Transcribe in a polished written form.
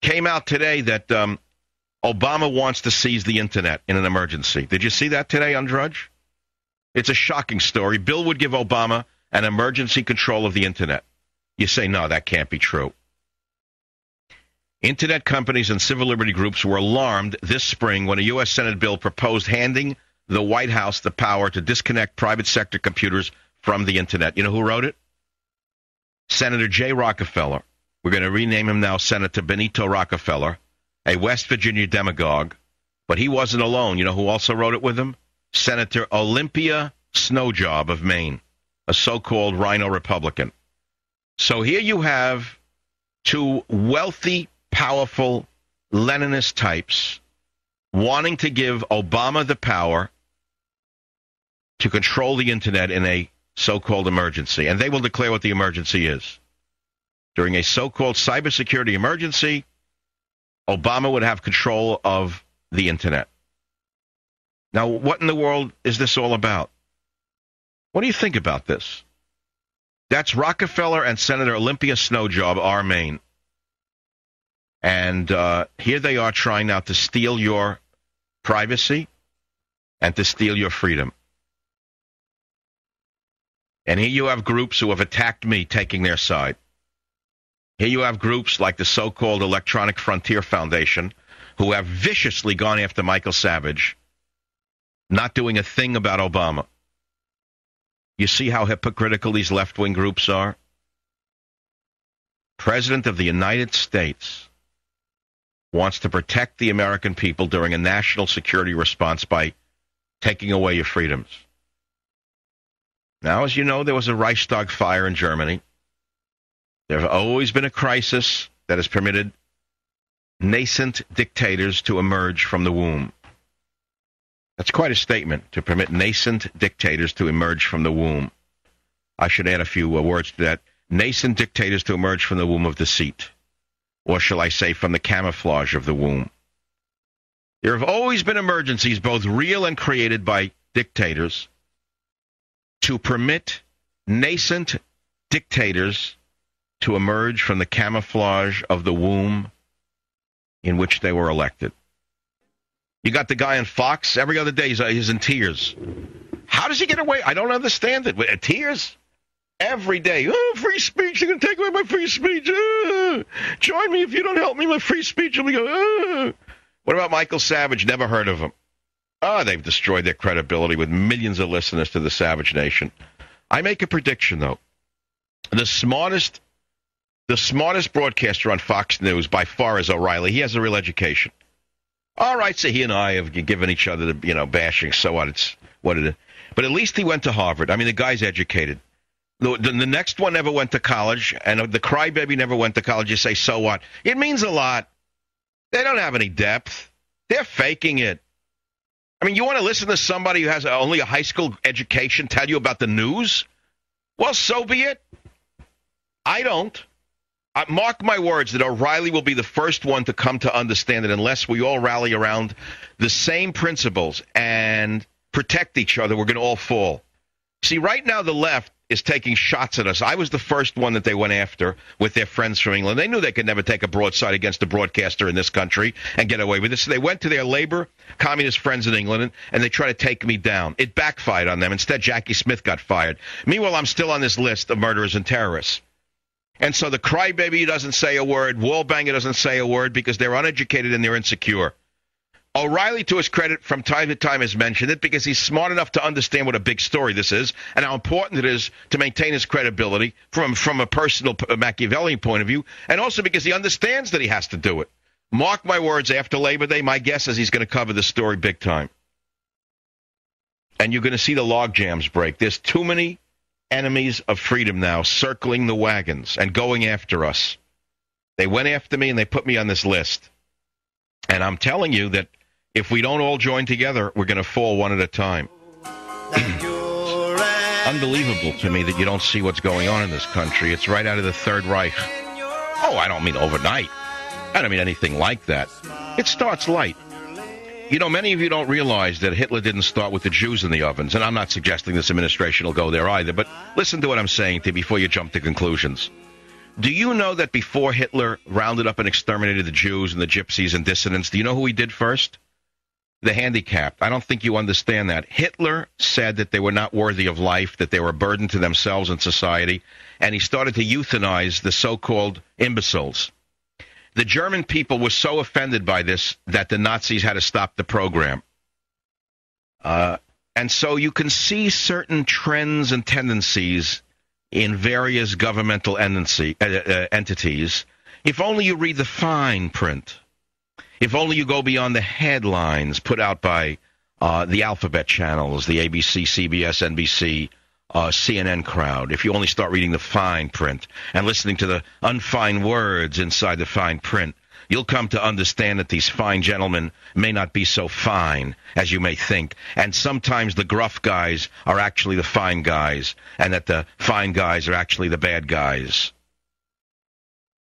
Came out today that Obama wants to seize the internet in an emergency. Did you see that today on Drudge? It's a shocking story. Bill would give Obama an emergency control of the internet. You say, no, that can't be true. Internet companies and civil liberty groups were alarmed this spring when a U.S. Senate bill proposed handing the White House the power to disconnect private sector computers from the internet. You know who wrote it? Senator Jay Rockefeller. We're going to rename him now Senator Benito Rockefeller, a West Virginia demagogue. But he wasn't alone. You know who also wrote it with him? Senator Olympia Snowjob of Maine, a so-called rhino Republican. So here you have two wealthy, powerful Leninist types wanting to give Obama the power to control the internet in a so-called emergency. And they will declare what the emergency is. During a so-called cybersecurity emergency, Obama would have control of the internet. Now, what in the world is this all about? What do you think about this? That's Rockefeller and Senator Olympia Snowjob, our Maine. And here they are trying now to steal your privacy and to steal your freedom. And here you have groups who have attacked me taking their side. Here you have groups like the so-called Electronic Frontier Foundation who have viciously gone after Michael Savage, not doing a thing about Obama. You see how hypocritical these left-wing groups are? President of the United States wants to protect the American people during a national security response by taking away your freedoms. Now, as you know, there was a Reichstag fire in Germany. There has always been a crisis that has permitted nascent dictators to emerge from the womb. That's quite a statement, to permit nascent dictators to emerge from the womb. I should add a few words to that. Nascent dictators to emerge from the womb of deceit. Or shall I say, from the camouflage of the womb. There have always been emergencies, both real and created by dictators, to permit nascent dictators to emerge from the camouflage of the womb in which they were elected. You got the guy on Fox, every other day he's in tears. How does he get away? I don't understand it. Tears? Every day. Oh, free speech, you're going to take away my free speech. Join me if you don't help me, my free speech. And we go, What about Michael Savage? Never heard of him. They've destroyed their credibility with millions of listeners to the Savage Nation. I make a prediction, though. The smartest broadcaster on Fox News by far is O'Reilly. He has a real education. All right, so he and I have given each other the, bashing. So what? It's what it is. But at least he went to Harvard. I mean, the guy's educated. The next one never went to college, and the crybaby never went to college. You say, so what? It means a lot. They don't have any depth. They're faking it. I mean, you want to listen to somebody who has only a high school education tell you about the news? Well, so be it. I don't. Mark my words that O'Reilly will be the first one to come to understand it unless we all rally around the same principles and protect each other. We're going to all fall. See, right now the left is taking shots at us. I was the first one that they went after with their friends from England. They knew they could never take a broadside against a broadcaster in this country and get away with it. So they went to their labor communist friends in England and they tried to take me down. It backfired on them. Instead, Jackie Smith got fired. Meanwhile, I'm still on this list of murderers and terrorists. And so the crybaby doesn't say a word. Wallbanger doesn't say a word because they're uneducated and they're insecure. O'Reilly, to his credit, from time to time has mentioned it because he's smart enough to understand what a big story this is and how important it is to maintain his credibility from a personal Machiavellian point of view, and also because he understands that he has to do it. Mark my words, after Labor Day, my guess is he's going to cover the story big time. And you're going to see the log jams break. There's too many enemies of freedom now circling the wagons and going after us. They went after me and they put me on this list. And I'm telling you that if we don't all join together, we're going to fall one at a time. Unbelievable to me that you don't see what's going on in this country. It's right out of the Third Reich. Oh, I don't mean overnight. I don't mean anything like that. It starts light. You know, many of you don't realize that Hitler didn't start with the Jews in the ovens, and I'm not suggesting this administration will go there either, but listen to what I'm saying to you before you jump to conclusions. Do you know that before Hitler rounded up and exterminated the Jews and the gypsies and dissidents, do you know who he did first? The handicapped. I don't think you understand that. Hitler said that they were not worthy of life, that they were a burden to themselves and society, and he started to euthanize the so-called imbeciles. The German people were so offended by this that the Nazis had to stop the program. And so you can see certain trends and tendencies in various governmental entities. If only you read the fine print. If only you go beyond the headlines put out by the alphabet channels, the ABC, CBS, NBC, CNN crowd. If you only start reading the fine print and listening to the unfine words inside the fine print, you'll come to understand that these fine gentlemen may not be so fine as you may think. And sometimes the gruff guys are actually the fine guys, and that the fine guys are actually the bad guys.